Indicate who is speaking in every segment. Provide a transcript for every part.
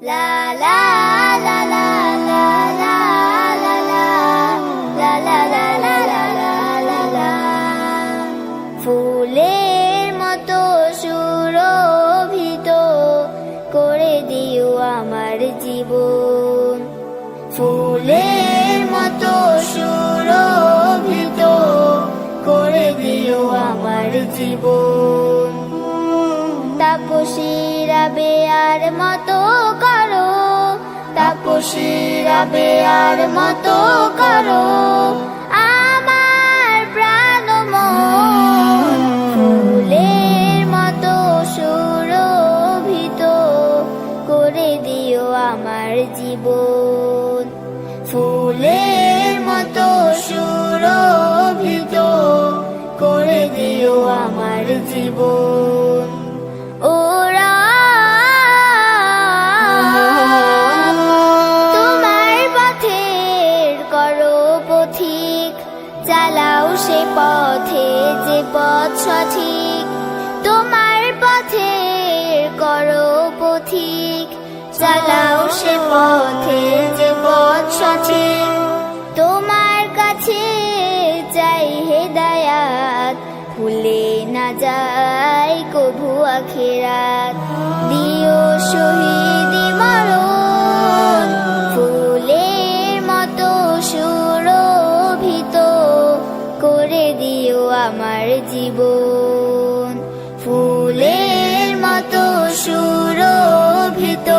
Speaker 1: লা লা লা লা লা লা লা লা লা লা লা লা লা লা লা। ফুলের মতো সুরভিত করে দিও আমার জীবন, ফুলের মতো সুরভিত করে দিও আমার জীবন। তাপসীরা বেয়ার মতো করো, তাপসীরা বেয়ার মতো করো আমার প্রাণ মন। ফুলের মতো সুরভিত করে দিও আমার জীবন, ফুলের মতো সুরভিত করে দিও আমার জীবন। ওরা তোমার পথের করো পথিক, চালাও সে পথে যে পথ সঠিক। তোমার পথের করো পথিক, চালাও সে পথে যে পথ সঠিক। তোমার কাছে চাই হেদায়াত, ভুলে না যায় কভু আখিরাত। দিও শহীদি মরণ, ফুলের মতো সুরভিত করে দিও আমার জীবন, ফুলের মতো সুরভিত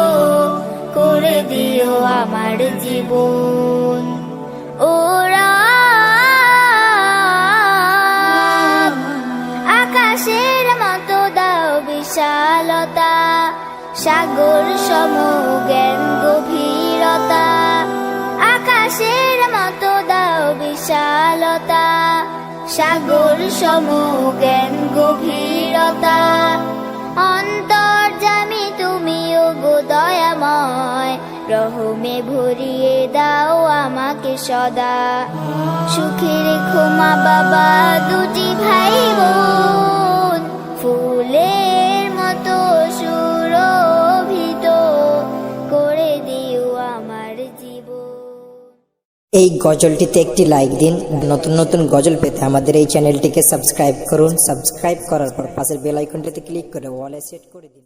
Speaker 1: করে দিও আমার জীবন। ওরা আকাশের মতো দাও বিশালতা, সাগর সম জ্ঞান গভীরতা। আকাশের মতো দাও বিশালতা, সাগর সম জ্ঞান গভীরতা। অন্তর্যামী তুমি ওগো দয়াময়, রহমে ভরিয়ে দাও আমাকে সদা। সুখে রেখো মা বাবা দুটি ভাই বোন, ফুলের মতো সুরভিত করে দিও আমার জীবন।
Speaker 2: এই গজলটিতে একটি লাইক দিন। নতুন নতুন গজল পেতে আমাদের এই চ্যানেলটিকে সাবস্ক্রাইব করুন। সাবস্ক্রাইব করার পর পাশের বেল আইকনটিতে ক্লিক করে অলে সেট করে দিন।